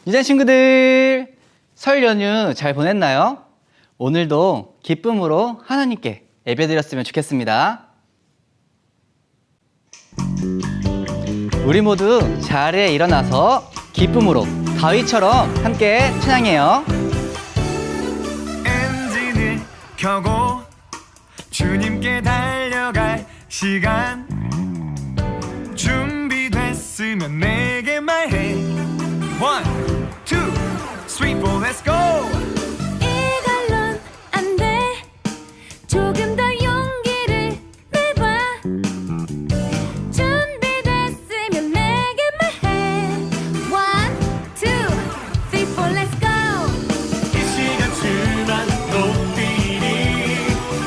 유전 친구들, 설 연휴 잘 보냈나요? 오늘도 기쁨으로 하나님께 예배드렸으면 좋겠습니다. 우리 모두 자리에 일어나서 기쁨으로 다윗처럼 함께 찬양해요. 엔진을 켜고 주님께 달려갈 시간, 준비됐으면 내게 말해. 1, 2, 3, 4, let's go. 이걸론 안 돼. 조금 더 용기를 내봐. 준비됐으면 내게 말해. 1, 2, 3, 4, let's go. 이 시간 주만 높이리.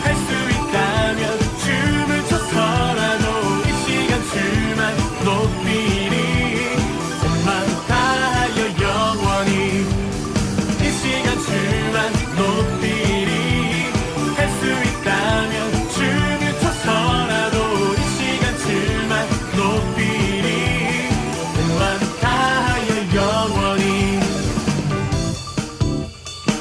할 수 있다면 춤을 춰서라도 이 시간 주만 높이리. 온맘 다하여 영원히 이 시간 주만 높이리. 할 수 있다면 춤을 춰서라도 이 시간 주만 높이리. 온맘 다하여 영원히.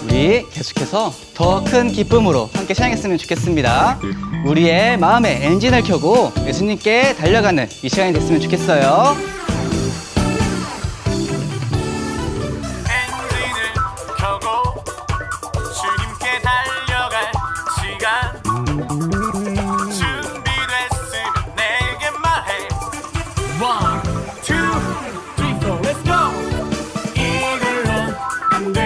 우리 계속해서 더 큰 기쁨으로 함께 찬양했으면 좋겠습니다. 우리의 마음의 엔진을 켜고 예수님께 달려가는 이 시간이 됐으면 좋겠어요. 엔진을 켜고 주님께 달려갈 시간, 준비됐으면 내게 말해. 1, 2, 3, 4, let's go. 이걸로 안 돼.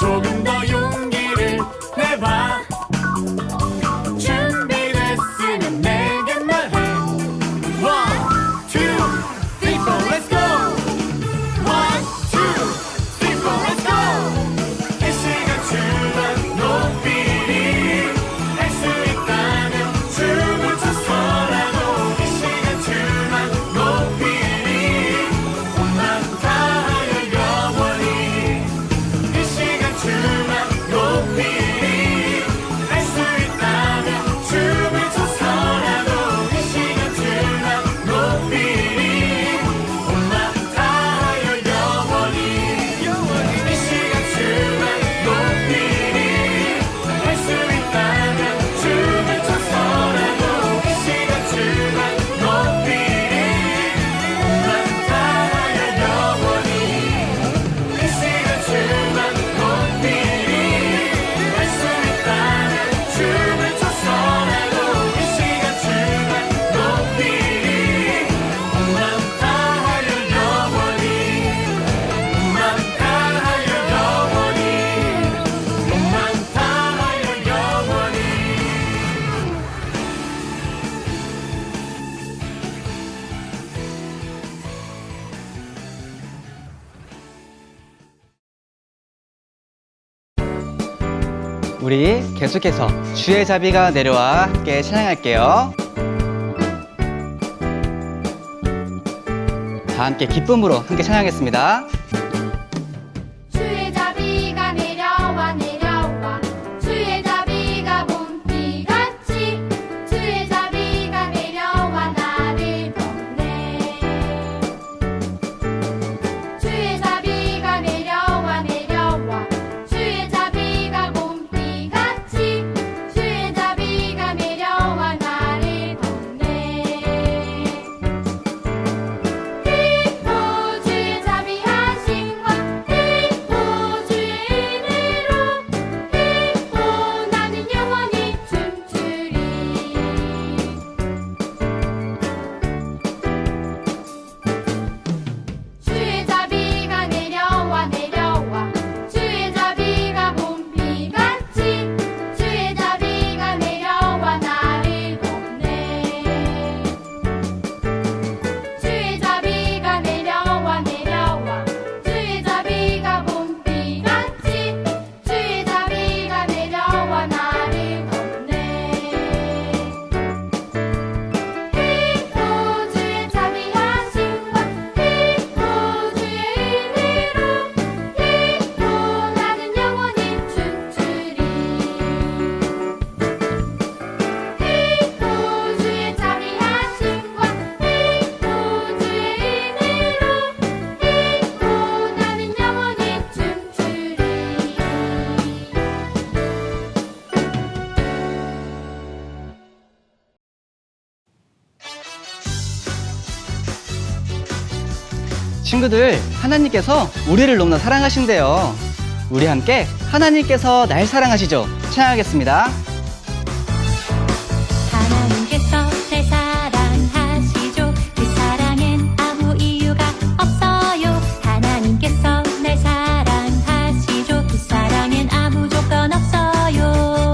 조금 더 용기를 내봐. 준비됐으면 내게 말해. 1, 2, 3, 4, let's go. 1, 2, 3, 4, let's go. 이 시간 주만 높이리. 할 수 있다면 춤을 춰서라도 이 시간 주만 높이리. 온맘 다하여 영원히 이 시간 주만 높이리. 할 수 있다면 춤을 춰서라도 이 시간 주만 높이리. 온맘 다하여 영원히 이 시간 주만 높이리. 할 수 있다면 춤을 춰서라도 이 시간 주만 높이리. 온맘 다하여 영원히 이 시간 주만 높이리. 할 수 있다면 춤을 춰서라도 이 시간 주만 높이리. 온맘 다하여 영원히. 온맘 다하여 영원히. 온맘 다하여 영원히. 우리 계속해서 주의 자비가 내려와 함께 찬양할게요. 다 함께 기쁨으로 함께 찬양하겠습니다. 주의 자비가 내려와 내려와. 주의 자비가 봄비같이. 주의 자비가 내려와 나를 덮네. 주의 자비가 내려와 내려와. 주의 자비가 봄비같이. 주의 자비가 내려와 나를 덮네. 기뻐 주의 자비 하시네. 친구들, 하나님께서 우리를 너무나 사랑하신대요. 우리 함께 하나님께서 날 사랑하시죠. 찬양하겠습니다. 하나님께서 날 사랑하시죠. 그 사랑엔 아무 이유가 없어요. 하나님께서 날 사랑하시죠. 그 사랑엔 아무 조건 없어요.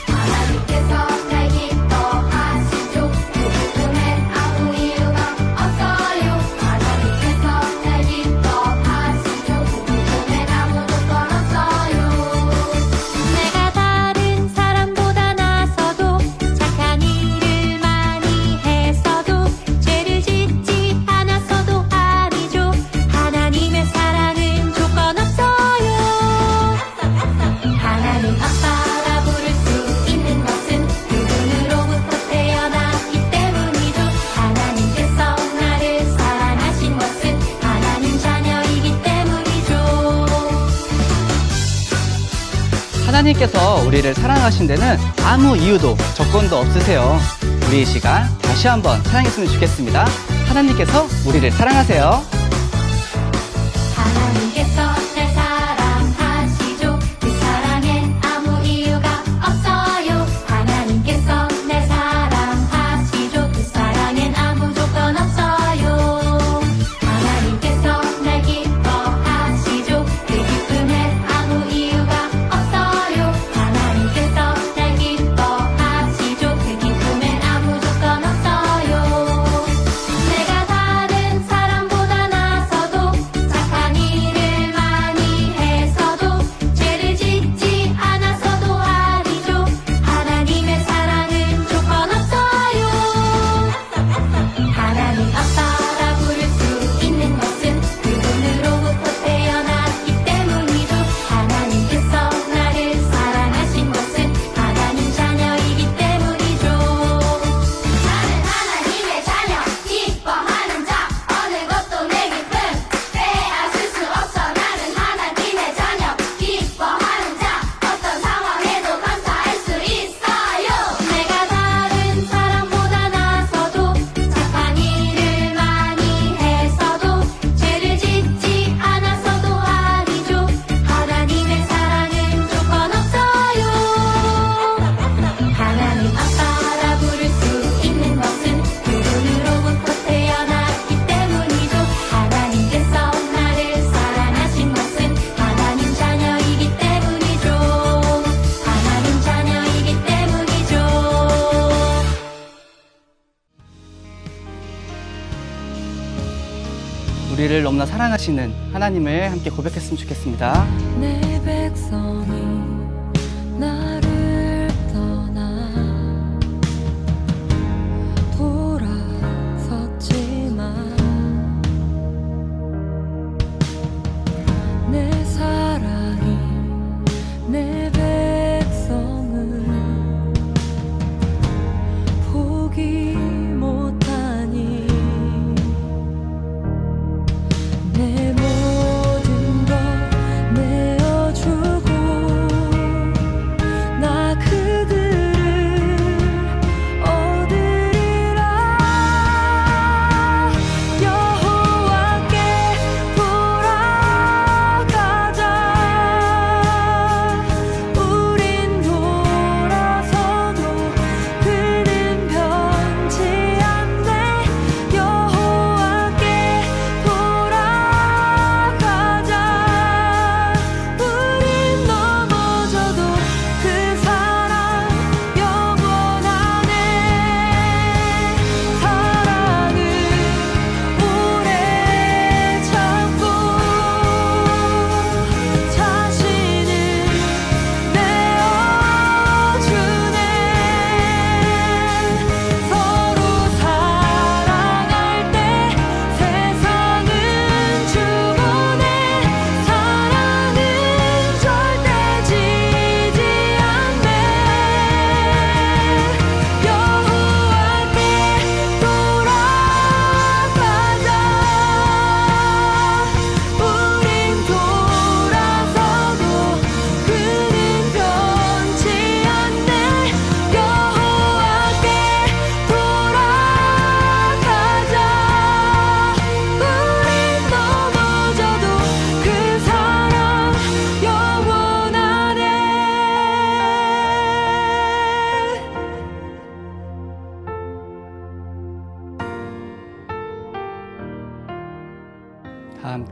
하나님께서 날 기뻐하시죠. 그 기쁨엔 아무 이유가 없어요. 하나님께서 날 기뻐하시죠. 그 기쁨엔 아무 조건 없어요. 내가 다른 사람보다 나서도 착한 일을 많이 했어도 죄를 짓지 않았어도 아니죠. 하나님의 사랑은 조건 없어요. 하나님 아빠라 부를 수 있는 것은 그분으로부터 태어났기 때문이죠. 하나님께서 나를 사랑하신 것은 하나님 자녀이기 때문이죠. 하나님께서 우리를 사랑하신 데는 아무 이유도 조건도 없으세요. 우리 이 시간 다시 한번 사랑했으면 좋겠습니다. 하나님께서 우리를 사랑하세요. 하나님께서 날 사랑하시죠. 그 사랑엔 아무 이유가 없어요. 하나님께서 날 사랑하시죠. 그 사랑엔 아무 조건 없어요. 하나님께서 날 기뻐하시죠. 그 기쁨엔 아무 이유가 없어요. 하나님께서 날 기뻐하시죠. 그 기쁨엔 아무 조건 없어요. 내가 다른 사람보다 나서도 착한 일을 많이 했어도 죄를 짓지 않았어도 아니죠. 하나님의 사랑은 조건 없어요. 하나님 아빠라 부를 수 있는 것은 그분으로부터 태어났기 때문이죠. 하나님께서 나를 사랑하신 것은 하나님 자녀이기 때문이죠. 나는 하나님의 자녀 기뻐하는 자 어느 것도 내 기쁨 빼앗을 수 없어. 나는 하나님의 자녀 기뻐하는 자 어떤 상황에도 감사할 수 있어요. 내가 다른 사람보다 나서도 착한 일을 많이 했어도 죄를 짓지 않았어도 아니죠. 하나님의 사랑은 조건 없어요. 하나님 아빠라 부를 수 있는 것은 그분으로부터 태어났기 때문이죠. 하나님께서 나를 사랑하신 것은 하나님 자녀이기 때문이죠. 하나님 자녀이기 때문이죠. 우리를 너무나 사랑하시는 하나님을 함께 고백했으면 좋겠습니다. 내 백성이 나를 떠나 돌아섰지만 내 사랑이 내 백성을 포기 못하니 내 모든 것 내어주고 나 그들을 얻으리라. 여호와께 돌아가자.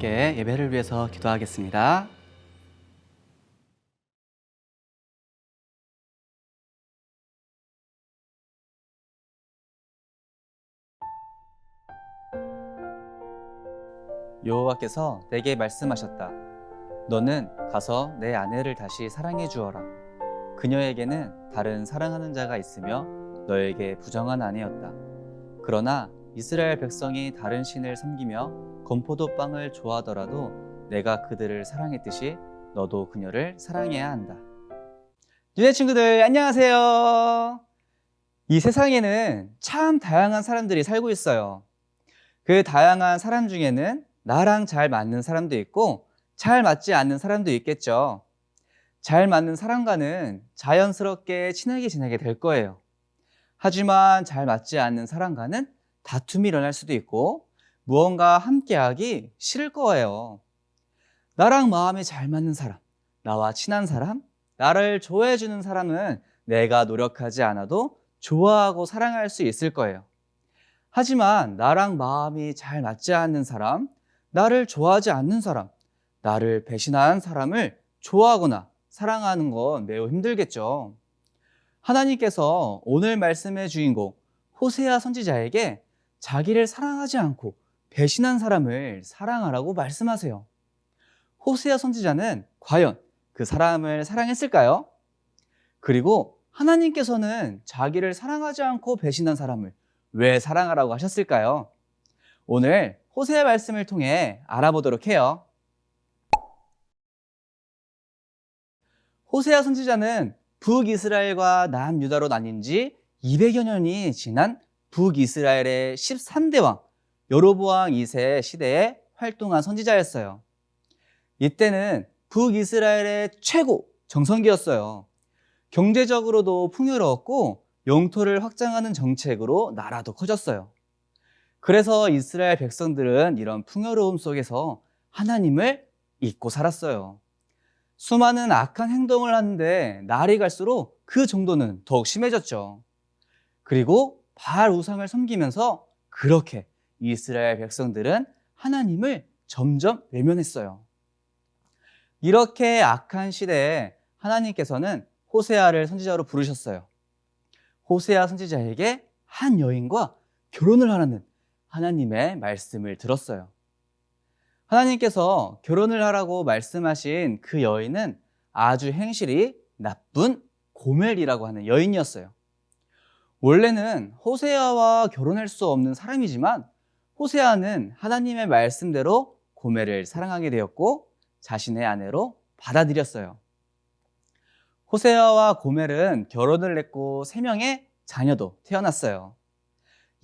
함께 예배를 위해서 기도하겠습니다. 여호와께서 내게 말씀하셨다. 너는 가서 내 아내를 다시 사랑해 주어라. 그녀에게는 다른 사랑하는 자가 있으며 너에게 부정한 아내였다. 그러나 이스라엘 백성이 다른 신을 섬기며 건포도 빵을 좋아하더라도 내가 그들을 사랑했듯이 너도 그녀를 사랑해야 한다. 유네 친구들 안녕하세요. 이 세상에는 참 다양한 사람들이 살고 있어요. 그 다양한 사람 중에는 나랑 잘 맞는 사람도 있고 잘 맞지 않는 사람도 있겠죠. 잘 맞는 사람과는 자연스럽게 친하게 지내게 될 거예요. 하지만 잘 맞지 않는 사람과는 다툼이 일어날 수도 있고 무언가 함께하기 싫을 거예요. 나랑 마음이 잘 맞는 사람, 나와 친한 사람, 나를 좋아해주는 사람은 내가 노력하지 않아도 좋아하고 사랑할 수 있을 거예요. 하지만 나랑 마음이 잘 맞지 않는 사람, 나를 좋아하지 않는 사람, 나를 배신한 사람을 좋아하거나 사랑하는 건 매우 힘들겠죠. 하나님께서 오늘 말씀의 주인공 호세아 선지자에게 자기를 사랑하지 않고 배신한 사람을 사랑하라고 말씀하세요. 호세아 선지자는 과연 그 사람을 사랑했을까요? 그리고 하나님께서는 자기를 사랑하지 않고 배신한 사람을 왜 사랑하라고 하셨을까요? 오늘 호세아 말씀을 통해 알아보도록 해요. 호세아 선지자는 북이스라엘과 남유다로 나뉜 지 200여 년이 지난 북이스라엘의 13대 왕 여로보암 2세 시대에 활동한 선지자였어요. 이때는 북이스라엘의 최고 정성기였어요. 경제적으로도 풍요로웠고 영토를 확장하는 정책으로 나라도 커졌어요. 그래서 이스라엘 백성들은 이런 풍요로움 속에서 하나님을 잊고 살았어요. 수많은 악한 행동을 하는데 날이 갈수록 그 정도는 더욱 심해졌죠. 그리고 바알 우상을 섬기면서 그렇게 이스라엘 백성들은 하나님을 점점 외면했어요. 이렇게 악한 시대에 하나님께서는 호세아를 선지자로 부르셨어요. 호세아 선지자에게 한 여인과 결혼을 하라는 하나님의 말씀을 들었어요. 하나님께서 결혼을 하라고 말씀하신 그 여인은 아주 행실이 나쁜 고멜이라고 하는 여인이었어요. 원래는 호세아와 결혼할 수 없는 사람이지만 호세아는 하나님의 말씀대로 고멜을 사랑하게 되었고 자신의 아내로 받아들였어요. 호세아와 고멜은 결혼을 했고 3명의 자녀도 태어났어요.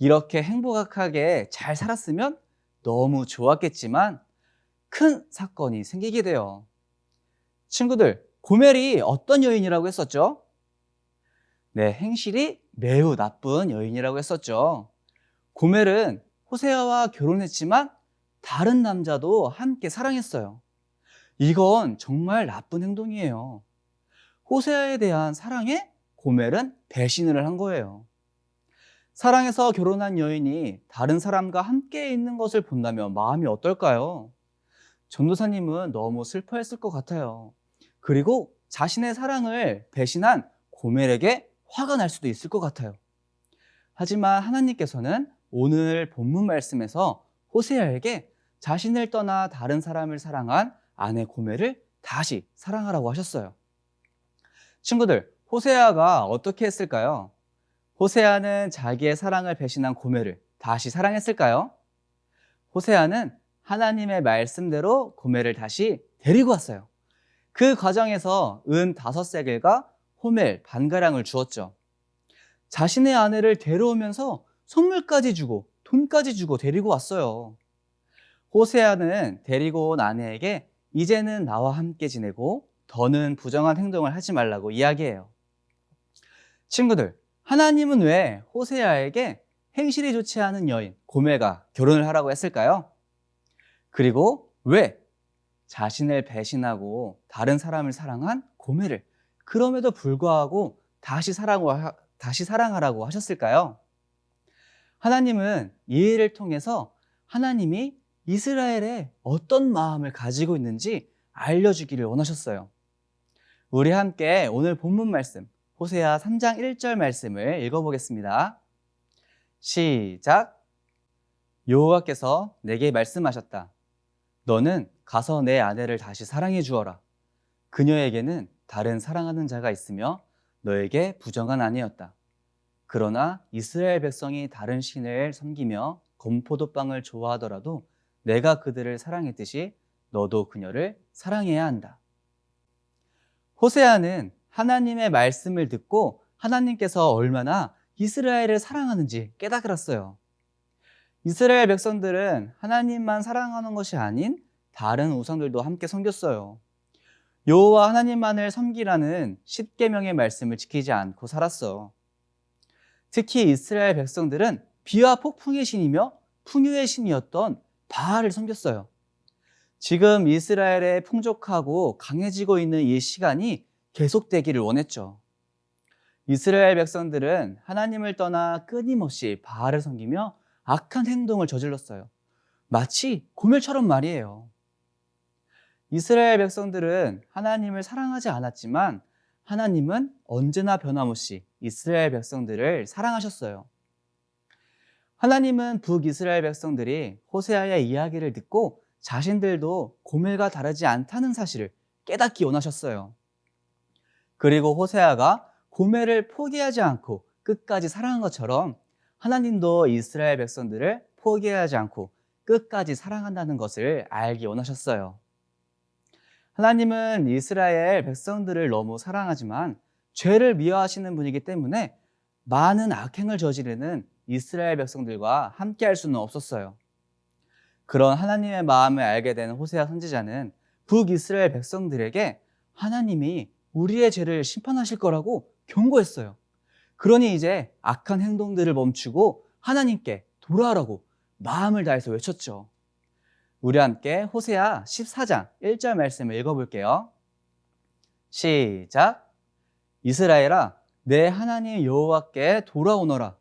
이렇게 행복하게 잘 살았으면 너무 좋았겠지만 큰 사건이 생기게 돼요. 친구들, 고멜이 어떤 여인이라고 했었죠? 네, 행실이 매우 나쁜 여인이라고 했었죠. 고멜은 호세아와 결혼했지만 다른 남자도 함께 사랑했어요. 이건 정말 나쁜 행동이에요. 호세아에 대한 사랑에 고멜은 배신을 한 거예요. 사랑해서 결혼한 여인이 다른 사람과 함께 있는 것을 본다면 마음이 어떨까요? 전도사님은 너무 슬퍼했을 것 같아요. 그리고 자신의 사랑을 배신한 고멜에게 화가 날 수도 있을 것 같아요. 하지만 하나님께서는 오늘 본문 말씀에서 호세아에게 자신을 떠나 다른 사람을 사랑한 아내 고멜을 다시 사랑하라고 하셨어요. 친구들, 호세아가 어떻게 했을까요? 호세아는 자기의 사랑을 배신한 고멜을 다시 사랑했을까요? 호세아는 하나님의 말씀대로 고멜을 다시 데리고 왔어요. 그 과정에서 은 5세겔과 호멜 반가량을 주었죠. 자신의 아내를 데려오면서 선물까지 주고 돈까지 주고 데리고 왔어요. 호세아는 데리고 온 아내에게 이제는 나와 함께 지내고 더는 부정한 행동을 하지 말라고 이야기해요. 친구들, 하나님은 왜 호세아에게 행실이 좋지 않은 여인 고멜과 결혼을 하라고 했을까요? 그리고 왜 자신을 배신하고 다른 사람을 사랑한 고멜을 그럼에도 불구하고 다시 사랑하라고 하셨을까요? 하나님은 이 일을 통해서 하나님이 이스라엘에 어떤 마음을 가지고 있는지 알려주기를 원하셨어요. 우리 함께 오늘 본문 말씀 호세아 3장 1절 말씀을 읽어보겠습니다. 시작. 여호와께서 내게 말씀하셨다. 너는 가서 내 아내를 다시 사랑해 주어라. 그녀에게는 다른 사랑하는 자가 있으며 너에게 부정한 아내였다. 그러나 이스라엘 백성이 다른 신을 섬기며 건포도빵을 좋아하더라도 내가 그들을 사랑했듯이 너도 그녀를 사랑해야 한다. 호세아는 하나님의 말씀을 듣고 하나님께서 얼마나 이스라엘을 사랑하는지 깨달았어요. 이스라엘 백성들은 하나님만 사랑하는 것이 아닌 다른 우상들도 함께 섬겼어요. 여호와 하나님만을 섬기라는 십계명의 말씀을 지키지 않고 살았어. 특히 이스라엘 백성들은 비와 폭풍의 신이며 풍요의 신이었던 바알을 섬겼어요. 지금 이스라엘의 풍족하고 강해지고 있는 이 시간이 계속되기를 원했죠. 이스라엘 백성들은 하나님을 떠나 끊임없이 바알을 섬기며 악한 행동을 저질렀어요. 마치 고멜처럼 말이에요. 이스라엘 백성들은 하나님을 사랑하지 않았지만 하나님은 언제나 변함없이 이스라엘 백성들을 사랑하셨어요. 하나님은 북이스라엘 백성들이 호세아의 이야기를 듣고 자신들도 고멜과 다르지 않다는 사실을 깨닫기 원하셨어요. 그리고 호세아가 고멜을 포기하지 않고 끝까지 사랑한 것처럼 하나님도 이스라엘 백성들을 포기하지 않고 끝까지 사랑한다는 것을 알기 원하셨어요. 하나님은 이스라엘 백성들을 너무 사랑하지만 죄를 미워하시는 분이기 때문에 많은 악행을 저지르는 이스라엘 백성들과 함께 할 수는 없었어요. 그런 하나님의 마음을 알게 된 호세아 선지자는 북이스라엘 백성들에게 하나님이 우리의 죄를 심판하실 거라고 경고했어요. 그러니 이제 악한 행동들을 멈추고 하나님께 돌아오라고 마음을 다해서 외쳤죠. 우리 함께 호세아 14장 1절 말씀을 읽어볼게요. 시작. 이스라엘아, 내 하나님 여호와께 돌아오너라.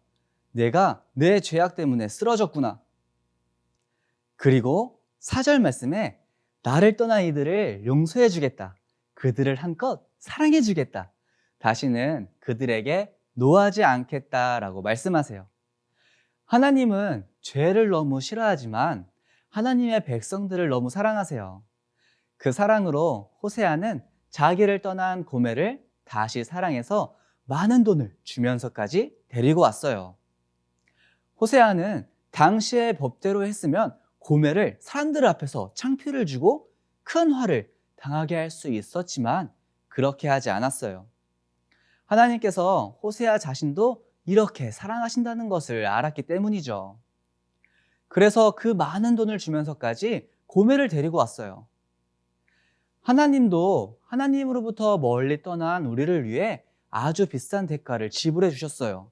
내가 내 죄악 때문에 쓰러졌구나. 그리고 4절 말씀에 나를 떠난 이들을 용서해 주겠다. 그들을 한껏 사랑해 주겠다. 다시는 그들에게 노하지 않겠다라고 말씀하세요. 하나님은 죄를 너무 싫어하지만 하나님의 백성들을 너무 사랑하세요. 그 사랑으로 호세아는 자기를 떠난 고멜을 다시 사랑해서 많은 돈을 주면서까지 데리고 왔어요. 호세아는 당시의 법대로 했으면 고멜을 사람들 앞에서 창피를 주고 큰 화를 당하게 할 수 있었지만 그렇게 하지 않았어요. 하나님께서 호세아 자신도 이렇게 사랑하신다는 것을 알았기 때문이죠. 그래서 그 많은 돈을 주면서까지 고멜을 데리고 왔어요. 하나님도 하나님으로부터 멀리 떠난 우리를 위해 아주 비싼 대가를 지불해 주셨어요.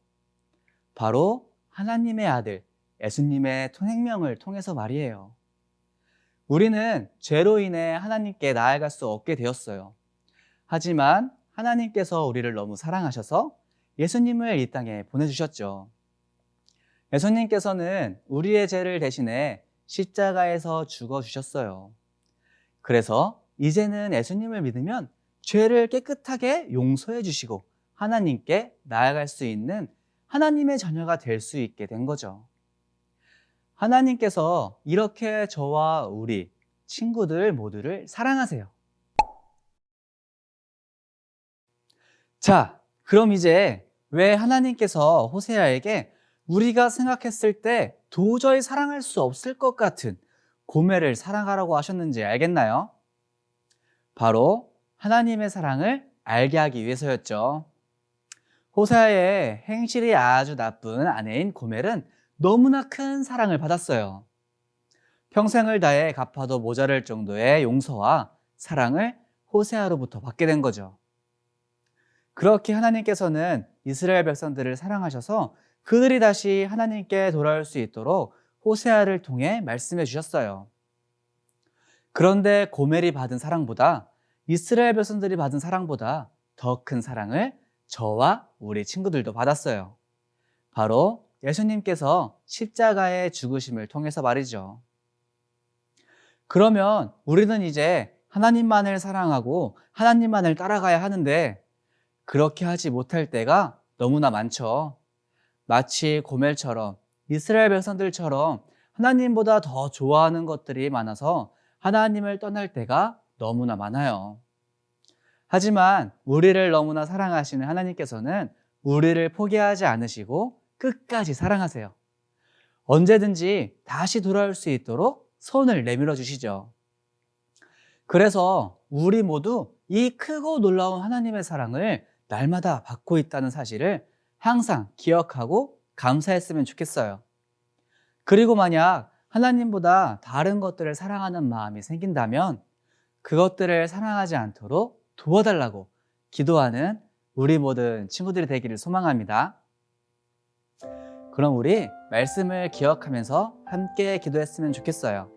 바로 하나님의 아들 예수님의 생명을 통해서 말이에요. 우리는 죄로 인해 하나님께 나아갈 수 없게 되었어요. 하지만 하나님께서 우리를 너무 사랑하셔서 예수님을 이 땅에 보내주셨죠. 예수님께서는 우리의 죄를 대신해 십자가에서 죽어주셨어요. 그래서 이제는 예수님을 믿으면 죄를 깨끗하게 용서해 주시고 하나님께 나아갈 수 있는 하나님의 자녀가 될 수 있게 된 거죠. 하나님께서 이렇게 저와 우리 친구들 모두를 사랑하세요. 자, 그럼 이제 왜 하나님께서 호세아에게 우리가 생각했을 때 도저히 사랑할 수 없을 것 같은 고멜을 사랑하라고 하셨는지 알겠나요? 바로 하나님의 사랑을 알게 하기 위해서였죠. 호세아의 행실이 아주 나쁜 아내인 고멜은 너무나 큰 사랑을 받았어요. 평생을 다해 갚아도 모자랄 정도의 용서와 사랑을 호세아로부터 받게 된 거죠. 그렇게 하나님께서는 이스라엘 백성들을 사랑하셔서 그들이 다시 하나님께 돌아올 수 있도록 호세아를 통해 말씀해 주셨어요. 그런데 고멜이 받은 사랑보다 이스라엘 백성들이 받은 사랑보다 더 큰 사랑을 저와 우리 친구들도 받았어요. 바로 예수님께서 십자가의 죽으심을 통해서 말이죠. 그러면 우리는 이제 하나님만을 사랑하고 하나님만을 따라가야 하는데 그렇게 하지 못할 때가 너무나 많죠. 마치 고멜처럼 이스라엘 백성들처럼 하나님보다 더 좋아하는 것들이 많아서 하나님을 떠날 때가 너무나 많아요. 하지만 우리를 너무나 사랑하시는 하나님께서는 우리를 포기하지 않으시고 끝까지 사랑하세요. 언제든지 다시 돌아올 수 있도록 손을 내밀어 주시죠. 그래서 우리 모두 이 크고 놀라운 하나님의 사랑을 날마다 받고 있다는 사실을 항상 기억하고 감사했으면 좋겠어요. 그리고 만약 하나님보다 다른 것들을 사랑하는 마음이 생긴다면 그것들을 사랑하지 않도록 도와달라고 기도하는 우리 모든 친구들이 되기를 소망합니다. 그럼 우리 말씀을 기억하면서 함께 기도했으면 좋겠어요.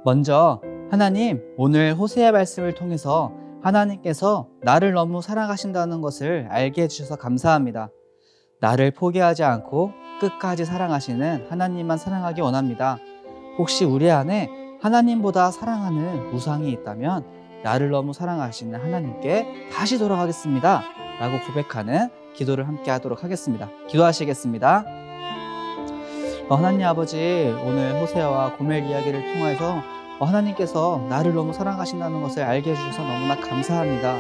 먼저 하나님, 오늘 호세아 말씀을 통해서 하나님께서 나를 너무 사랑하신다는 것을 알게 해주셔서 감사합니다. 나를 포기하지 않고 끝까지 사랑하시는 하나님만 사랑하기 원합니다. 혹시 우리 안에 하나님보다 사랑하는 우상이 있다면 나를 너무 사랑하시는 하나님께 다시 돌아가겠습니다 라고 고백하는 기도를 함께 하도록 하겠습니다. 기도하시겠습니다. 하나님 아버지, 오늘 호세아와 고멜 이야기를 통해서 하나님께서 나를 너무 사랑하신다는 것을 알게 해주셔서 너무나 감사합니다.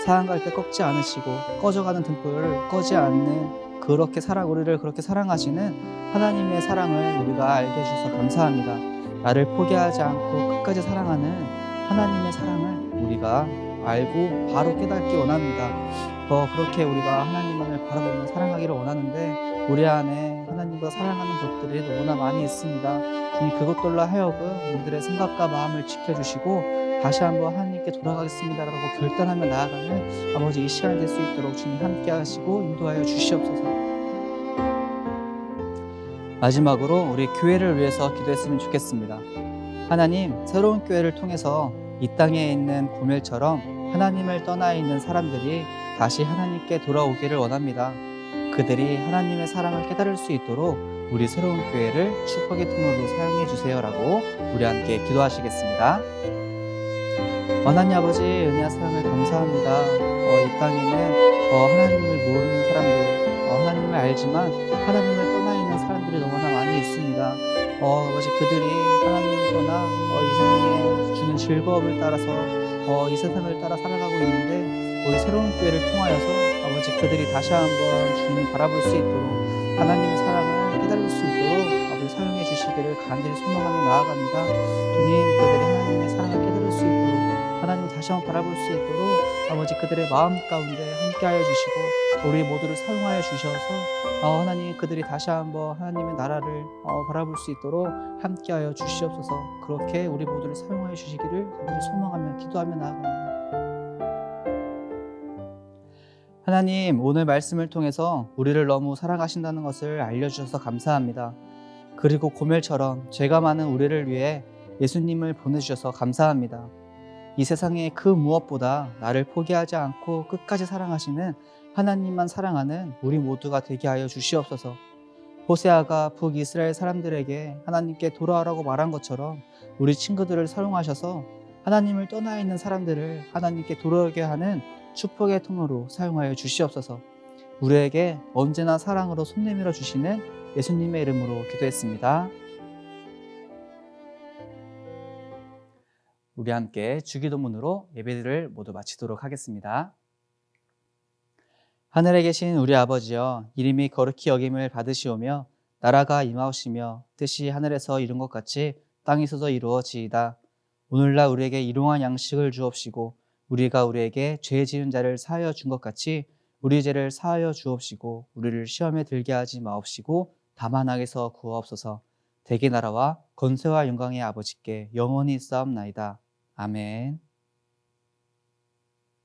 사랑할 때 꺾지 않으시고 꺼져가는 등불을 꺼지 않는 우리를 그렇게 사랑하시는 하나님의 사랑을 우리가 알게 해주셔서 감사합니다. 나를 포기하지 않고 끝까지 사랑하는 하나님의 사랑을 우리가 알고 바로 깨닫기 원합니다. 그렇게 우리가 하나님만을 바라보며 사랑하기를 원하는데 우리 안에 하나님과 사랑하는 것들이 너무나 많이 있습니다. 주님, 그것들로 하여금 우리들의 생각과 마음을 지켜주시고 다시 한번 하나님께 돌아가겠습니다라고 결단하며 나아가는 아버지 이 시간이 될 수 있도록 주님 함께 하시고 인도하여 주시옵소서. 마지막으로 우리 교회를 위해서 기도했으면 좋겠습니다. 하나님, 새로운 교회를 통해서 이 땅에 있는 고멜처럼 하나님을 떠나 있는 사람들이 다시 하나님께 돌아오기를 원합니다. 그들이 하나님의 사랑을 깨달을 수 있도록 우리 새로운 교회를 축복의 통로로 사용해 주세요라고 우리 함께 기도하시겠습니다. 하나님 아버지, 은혜와 사랑을 감사합니다. 이 땅에는 하나님을 모르는 사람들, 하나님을 알지만 하나님을 떠나 있는 사람들이 너무나 많이 있습니다. 아버지, 그들이 하나님을 떠나 이 세상에 주는 즐거움을 따라서 이 세상을 따라 살아가고 있는데 우리 새로운 교회를 통하여서 아버지, 그들이 다시 한번 주님을 바라볼 수 있도록 하나님의 사랑을 깨달을 수 있도록 아버지 사용해 주시기를 간절히 소망하며 나아갑니다. 주님, 그들이 하나님의 사랑을 깨달을 수 있도록 하나님을 다시 한번 바라볼 수 있도록 아버지 그들의 마음 가운데 함께하여 주시고 우리 모두를 사용하여 주셔서 하나님, 그들이 다시 한번 하나님의 나라를 바라볼 수 있도록 함께하여 주시옵소서. 그렇게 우리 모두를 사용하여 주시기를 간절히 소망하며 기도하며 나아갑니다. 하나님, 오늘 말씀을 통해서 우리를 너무 사랑하신다는 것을 알려주셔서 감사합니다. 그리고 고멜처럼 죄가 많은 우리를 위해 예수님을 보내주셔서 감사합니다. 이 세상의 그 무엇보다 나를 포기하지 않고 끝까지 사랑하시는 하나님만 사랑하는 우리 모두가 되게 하여 주시옵소서. 호세아가 북이스라엘 사람들에게 하나님께 돌아오라고 말한 것처럼 우리 친구들을 사용하셔서 하나님을 떠나 있는 사람들을 하나님께 돌아오게 하는 축복의 통로로 사용하여 주시옵소서. 우리에게 언제나 사랑으로 손 내밀어 주시는 예수님의 이름으로 기도했습니다. 우리 함께 주기도문으로 예배를 모두 마치도록 하겠습니다. 하늘에 계신 우리 아버지여, 이름이 거룩히 여김을 받으시오며 나라가 임하오시며 뜻이 하늘에서 이룬 것 같이 땅에서도 이루어지이다. 오늘날 우리에게 일용할 양식을 주옵시고 우리가 우리에게 죄 지은 자를 사하여 준 것 같이 우리 죄를 사하여 주옵시고 우리를 시험에 들게 하지 마옵시고 다만 악에서 구하옵소서. 대개 나라와 권세와 영광의 아버지께 영원히 있사옵나이다. 아멘.